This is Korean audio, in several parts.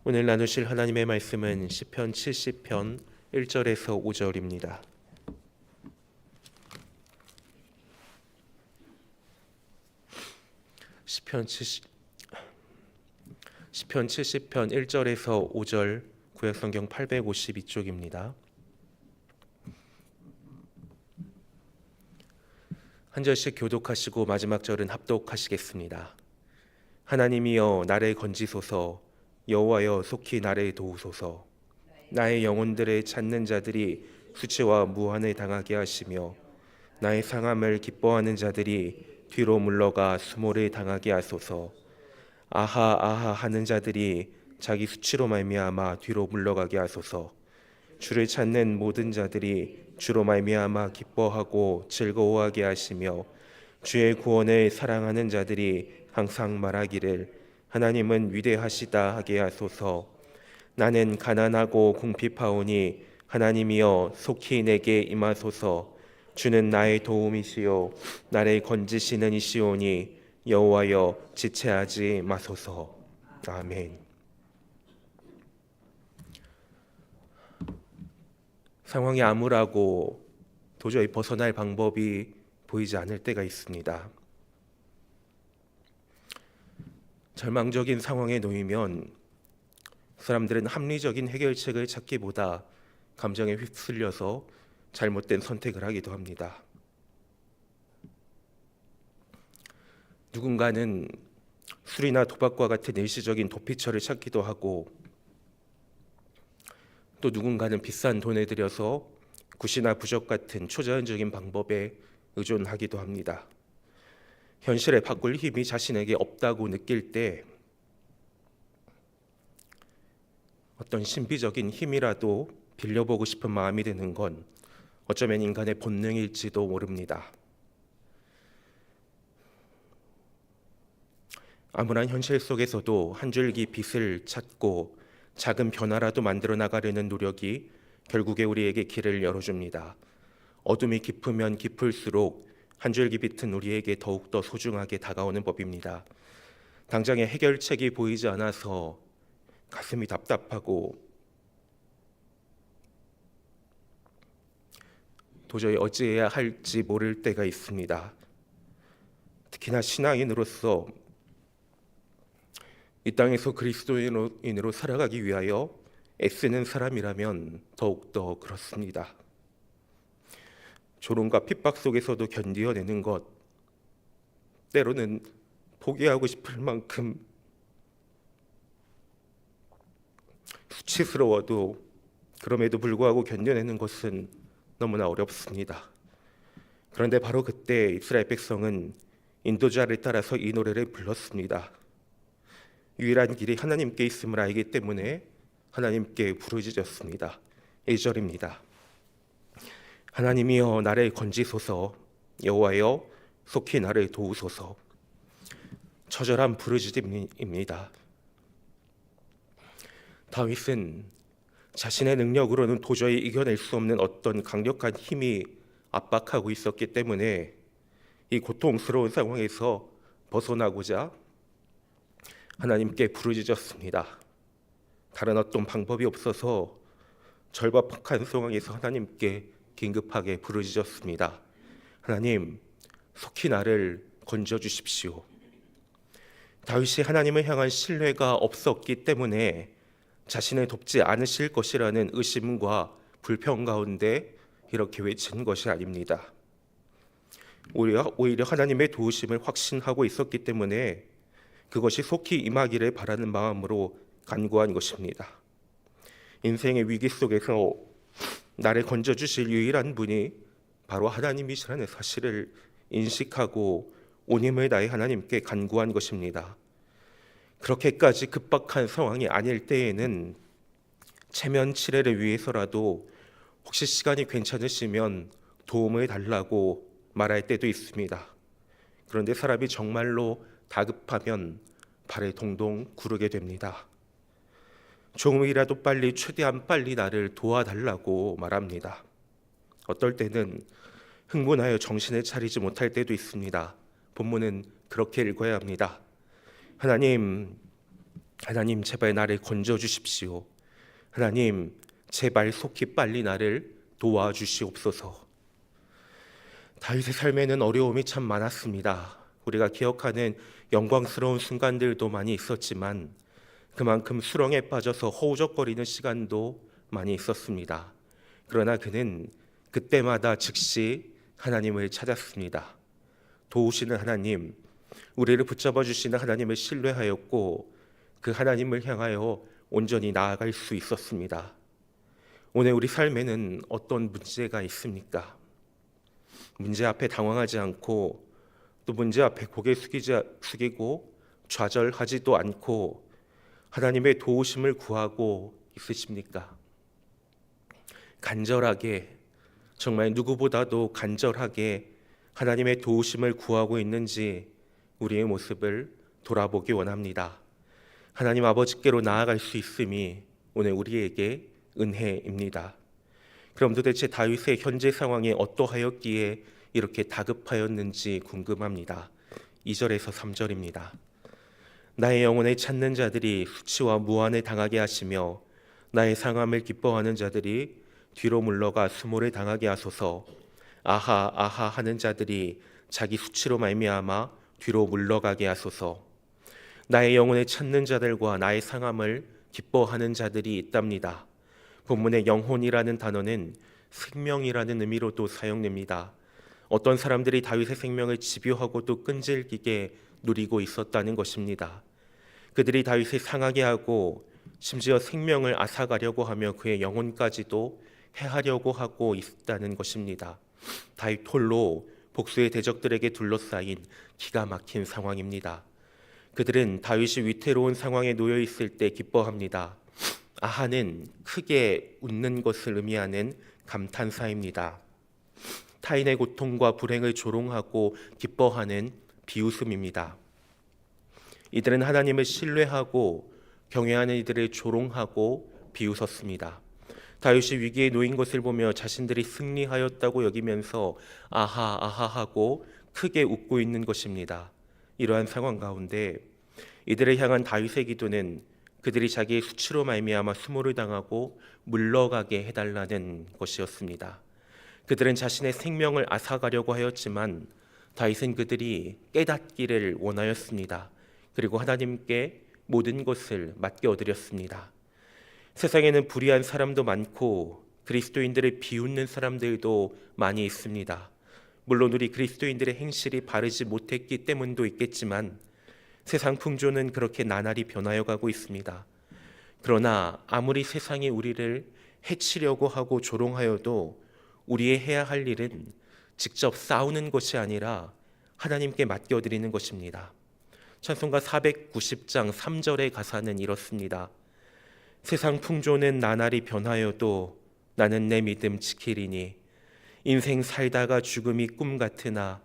오늘 나누실 하나님의 말씀은 시편 70편 1절에서 5절입니다. 시편 70편 1절에서 5절, 구약성경 852쪽입니다. 한 절씩 교독하시고 마지막 절은 합독하시겠습니다. 하나님이여 나를 건지소서, 여호와여 속히 나를 도우소서. 나의 영혼들을 찾는 자들이 수치와 무한을 당하게 하시며 나의 상함을 기뻐하는 자들이 뒤로 물러가 수모를 당하게 하소서. 아하 아하 하는 자들이 자기 수치로 말미암아 뒤로 물러가게 하소서. 주를 찾는 모든 자들이 주로 말미암아 기뻐하고 즐거워하게 하시며 주의 구원을 사랑하는 자들이 항상 말하기를 하나님은 위대하시다 하게 하소서. 나는 가난하고 궁핍하오니 하나님이여 속히 내게 임하소서. 주는 나의 도움이시요 나를 건지시는 이시오니 여호와여 지체하지 마소서. 아멘. 상황이 암울하고 도저히 벗어날 방법이 보이지 않을 때가 있습니다. 절망적인 상황에 놓이면 사람들은 합리적인 해결책을 찾기보다 감정에 휩쓸려서 잘못된 선택을 하기도 합니다. 누군가는 술이나 도박과 같은 일시적인 도피처를 찾기도 하고, 또 누군가는 비싼 돈을 들여서 굿이나 부적 같은 초자연적인 방법에 의존하기도 합니다. 현실을 바꿀 힘이 자신에게 없다고 느낄 때 어떤 신비적인 힘이라도 빌려보고 싶은 마음이 드는 건 어쩌면 인간의 본능일지도 모릅니다. 암울한 현실 속에서도 한 줄기 빛을 찾고 작은 변화라도 만들어 나가려는 노력이 결국에 우리에게 길을 열어줍니다. 어둠이 깊으면 깊을수록 한 줄기 빛은 우리에게 더욱더 소중하게 다가오는 법입니다. 당장의 해결책이 보이지 않아서 가슴이 답답하고 도저히 어찌해야 할지 모를 때가 있습니다. 특히나 신앙인으로서 이 땅에서 그리스도인으로 살아가기 위하여 애쓰는 사람이라면 더욱더 그렇습니다. 조롱과 핍박 속에서도 견디어내는 것, 때로는 포기하고 싶을 만큼 수치스러워도 그럼에도 불구하고 견뎌내는 것은 너무나 어렵습니다. 그런데 바로 그때 이스라엘 백성은 인도자를 따라서 이 노래를 불렀습니다. 유일한 길이 하나님께 있음을 알기 때문에 하나님께 부르짖었습니다. 1절입니다. 하나님이여 나를 건지소서, 여호와여 속히 나를 도우소서. 처절한 부르짖음입니다. 다윗은 자신의 능력으로는 도저히 이겨낼 수 없는 어떤 강력한 힘이 압박하고 있었기 때문에 이 고통스러운 상황에서 벗어나고자 하나님께 부르짖었습니다. 다른 어떤 방법이 없어서 절박한 상황에서 하나님께 긴급하게 부르짖었습니다. 하나님, 속히 나를 건져 주십시오. 다윗이 하나님을 향한 신뢰가 없었기 때문에 자신을 돕지 않으실 것이라는 의심과 불평 가운데 이렇게 외친 것이 아닙니다. 오히려 하나님의 도우심을 확신하고 있었기 때문에 그것이 속히 임하기를 바라는 마음으로 간구한 것입니다. 인생의 위기 속에서 나를 건져주실 유일한 분이 바로 하나님이시라는 사실을 인식하고 온 힘을 다해 하나님께 간구한 것입니다. 그렇게까지 급박한 상황이 아닐 때에는 체면 치레를 위해서라도 혹시 시간이 괜찮으시면 도움을 달라고 말할 때도 있습니다. 그런데 사람이 정말로 다급하면 발을 동동 구르게 됩니다. 조금이라도 빨리, 최대한 빨리 나를 도와달라고 말합니다. 어떨 때는 흥분하여 정신을 차리지 못할 때도 있습니다. 본문은 그렇게 읽어야 합니다. 하나님, 하나님 제발 나를 건져 주십시오. 하나님 제발 속히 빨리 나를 도와주시옵소서. 다윗의 삶에는 어려움이 참 많았습니다. 우리가 기억하는 영광스러운 순간들도 많이 있었지만 그만큼 수렁에 빠져서 허우적거리는 시간도 많이 있었습니다. 그러나 그는 그때마다 즉시 하나님을 찾았습니다. 도우시는 하나님, 우리를 붙잡아 주시는 하나님을 신뢰하였고 그 하나님을 향하여 온전히 나아갈 수 있었습니다. 오늘 우리 삶에는 어떤 문제가 있습니까? 문제 앞에 당황하지 않고 또 문제 앞에 고개 숙이고 좌절하지도 않고 하나님의 도우심을 구하고 있으십니까? 간절하게, 정말 누구보다도 간절하게 하나님의 도우심을 구하고 있는지 우리의 모습을 돌아보기 원합니다. 하나님 아버지께로 나아갈 수 있음이 오늘 우리에게 은혜입니다. 그럼 도대체 다윗의 현재 상황이 어떠하였기에 이렇게 다급하였는지 궁금합니다. 2절에서 3절입니다. 나의 영혼을 찾는 자들이 수치와 무한을 당하게 하시며 나의 상함을 기뻐하는 자들이 뒤로 물러가 수모를 당하게 하소서. 아하 아하 하는 자들이 자기 수치로 말미암아 뒤로 물러가게 하소서. 나의 영혼을 찾는 자들과 나의 상함을 기뻐하는 자들이 있답니다. 본문의 영혼이라는 단어는 생명이라는 의미로도 사용됩니다. 어떤 사람들이 다윗의 생명을 집요하고 또 끈질기게 누리고 있었다는 것입니다. 그들이 다윗을 상하게 하고 심지어 생명을 앗아가려고 하며 그의 영혼까지도 해하려고 하고 있다는 것입니다. 다윗 홀로 복수의 대적들에게 둘러싸인 기가 막힌 상황입니다. 그들은 다윗이 위태로운 상황에 놓여 있을 때 기뻐합니다. 아하는 크게 웃는 것을 의미하는 감탄사입니다. 타인의 고통과 불행을 조롱하고 기뻐하는 비웃음입니다. 이들은 하나님을 신뢰하고 경외하는 이들을 조롱하고 비웃었습니다. 다윗이 위기에 놓인 것을 보며 자신들이 승리하였다고 여기면서 아하 아하 하고 크게 웃고 있는 것입니다. 이러한 상황 가운데 이들을 향한 다윗의 기도는 그들이 자기의 수치로 말미암아 수모를 당하고 물러가게 해달라는 것이었습니다. 그들은 자신의 생명을 앗아가려고 하였지만 다윗은 그들이 깨닫기를 원하였습니다. 그리고 하나님께 모든 것을 맡겨드렸습니다. 세상에는 불의한 사람도 많고 그리스도인들을 비웃는 사람들도 많이 있습니다. 물론 우리 그리스도인들의 행실이 바르지 못했기 때문도 있겠지만 세상 풍조는 그렇게 나날이 변하여 가고 있습니다. 그러나 아무리 세상이 우리를 해치려고 하고 조롱하여도 우리의 해야 할 일은 직접 싸우는 것이 아니라 하나님께 맡겨드리는 것입니다. 찬송가 490장 3절의 가사는 이렇습니다. 세상 풍조는 나날이 변하여도 나는 내 믿음 지키리니 인생 살다가 죽음이 꿈 같으나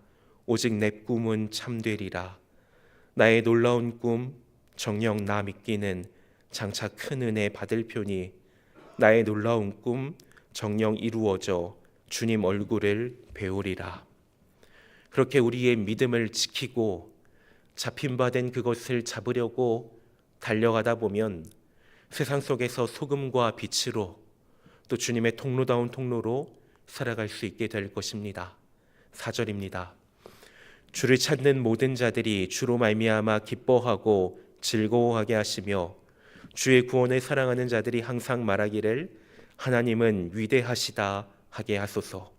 오직 내 꿈은 참되리라. 나의 놀라운 꿈 정녕 나 믿기는 장차 큰 은혜 받을 표니 나의 놀라운 꿈 정녕 이루어져 주님 얼굴을 배우리라. 그렇게 우리의 믿음을 지키고 잡힌 바 된 그것을 잡으려고 달려가다 보면 세상 속에서 소금과 빛으로 또 주님의 통로다운 통로로 살아갈 수 있게 될 것입니다. 4절입니다. 주를 찾는 모든 자들이 주로 말미암아 기뻐하고 즐거워하게 하시며 주의 구원을 사랑하는 자들이 항상 말하기를 하나님은 위대하시다 하게 하소서.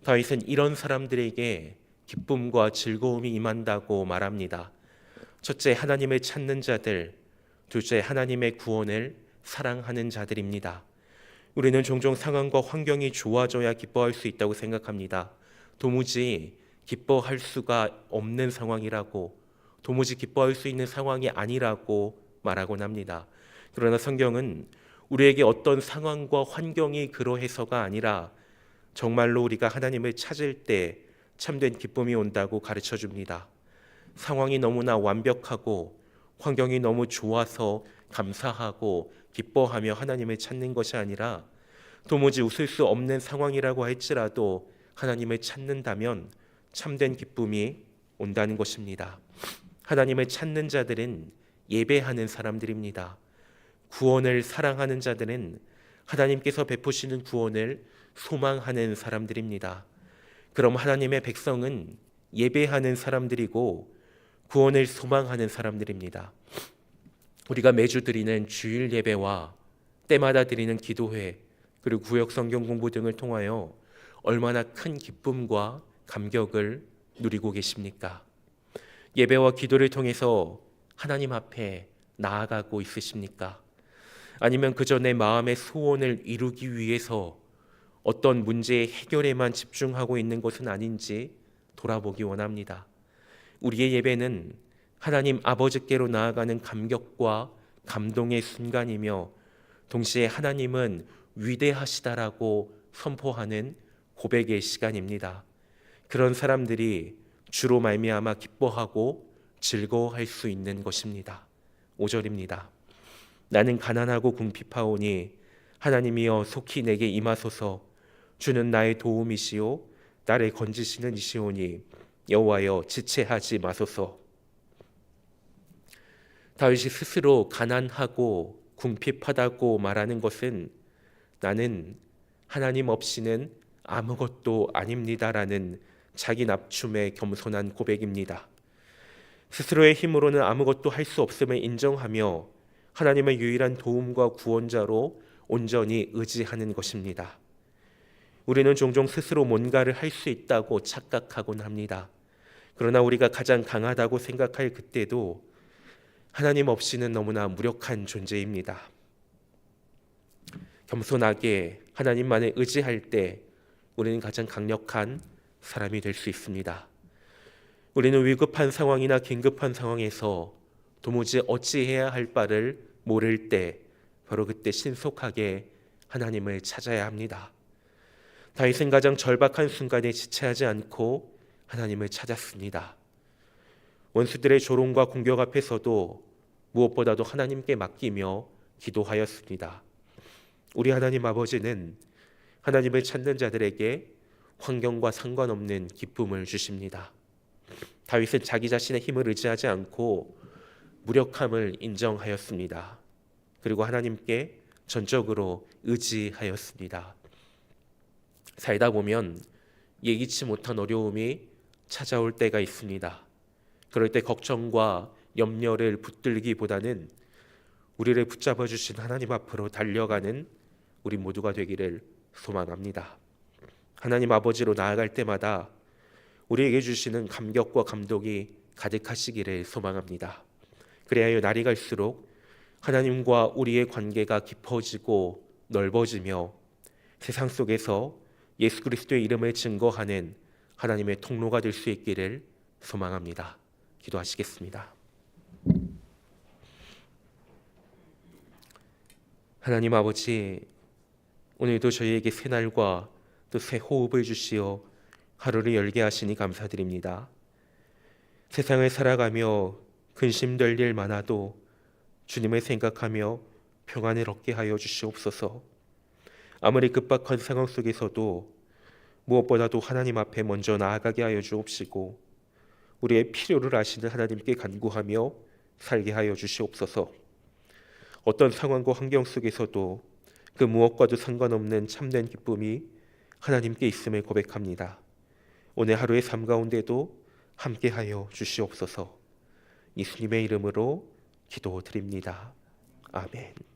다윗은 이런 사람들에게 기쁨과 즐거움이 임한다고 말합니다. 첫째, 하나님을 찾는 자들, 둘째, 하나님의 구원을 사랑하는 자들입니다. 우리는 종종 상황과 환경이 좋아져야 기뻐할 수 있다고 생각합니다. 도무지 기뻐할 수가 없는 상황이라고, 도무지 기뻐할 수 있는 상황이 아니라고 말하곤 합니다. 그러나 성경은 우리에게 어떤 상황과 환경이 그러해서가 아니라 정말로 우리가 하나님을 찾을 때 참된 기쁨이 온다고 가르쳐 줍니다. 상황이 너무나 완벽하고 환경이 너무 좋아서 감사하고 기뻐하며 하나님을 찾는 것이 아니라 도무지 웃을 수 없는 상황이라고 할지라도 하나님을 찾는다면 참된 기쁨이 온다는 것입니다. 하나님을 찾는 자들은 예배하는 사람들입니다. 구원을 사랑하는 자들은 하나님께서 베푸시는 구원을 소망하는 사람들입니다. 그럼 하나님의 백성은 예배하는 사람들이고 구원을 소망하는 사람들입니다. 우리가 매주 드리는 주일 예배와 때마다 드리는 기도회 그리고 구역 성경 공부 등을 통하여 얼마나 큰 기쁨과 감격을 누리고 계십니까? 예배와 기도를 통해서 하나님 앞에 나아가고 있으십니까? 아니면 그저 내 마음의 소원을 이루기 위해서 어떤 문제의 해결에만 집중하고 있는 것은 아닌지 돌아보기 원합니다. 우리의 예배는 하나님 아버지께로 나아가는 감격과 감동의 순간이며 동시에 하나님은 위대하시다라고 선포하는 고백의 시간입니다. 그런 사람들이 주로 말미암아 기뻐하고 즐거워할 수 있는 것입니다. 5절입니다. 나는 가난하고 궁핍하오니 하나님이여 속히 내게 임하소서. 주는 나의 도움이시오 나를 건지시는 이시오니 여호와여 지체하지 마소서. 다윗이 스스로 가난하고 궁핍하다고 말하는 것은 나는 하나님 없이는 아무것도 아닙니다라는 자기 납춤의 겸손한 고백입니다. 스스로의 힘으로는 아무것도 할 수 없음을 인정하며 하나님의 유일한 도움과 구원자로 온전히 의지하는 것입니다. 우리는 종종 스스로 뭔가를 할 수 있다고 착각하곤 합니다. 그러나 우리가 가장 강하다고 생각할 그때도 하나님 없이는 너무나 무력한 존재입니다. 겸손하게 하나님만을 의지할 때 우리는 가장 강력한 사람이 될 수 있습니다. 우리는 위급한 상황이나 긴급한 상황에서 도무지 어찌해야 할 바를 모를 때 바로 그때 신속하게 하나님을 찾아야 합니다. 다윗은 가장 절박한 순간에 지체하지 않고 하나님을 찾았습니다. 원수들의 조롱과 공격 앞에서도 무엇보다도 하나님께 맡기며 기도하였습니다. 우리 하나님 아버지는 하나님을 찾는 자들에게 환경과 상관없는 기쁨을 주십니다. 다윗은 자기 자신의 힘을 의지하지 않고 무력함을 인정하였습니다. 그리고 하나님께 전적으로 의지하였습니다. 살다 보면 예기치 못한 어려움이 찾아올 때가 있습니다. 그럴 때 걱정과 염려를 붙들기보다는 우리를 붙잡아 주신 하나님 앞으로 달려가는 우리 모두가 되기를 소망합니다. 하나님 아버지로 나아갈 때마다 우리에게 주시는 감격과 감동이 가득하시기를 소망합니다. 그래야 날이 갈수록 하나님과 우리의 관계가 깊어지고 넓어지며 세상 속에서 예수 그리스도의 이름을 증거하는 하나님의 통로가 될 수 있기를 소망합니다. 기도하시겠습니다. 하나님 아버지, 오늘도 저희에게 새 날과 또 새 호흡을 주시어 하루를 열게 하시니 감사드립니다. 세상을 살아가며 근심될 일 많아도 주님을 생각하며 평안을 얻게 하여 주시옵소서. 아무리 급박한 상황 속에서도 무엇보다도 하나님 앞에 먼저 나아가게 하여 주옵시고 우리의 필요를 아시는 하나님께 간구하며 살게 하여 주시옵소서. 어떤 상황과 환경 속에서도 그 무엇과도 상관없는 참된 기쁨이 하나님께 있음을 고백합니다. 오늘 하루의 삶 가운데도 함께하여 주시옵소서. 예수님의 이름으로 기도드립니다. 아멘.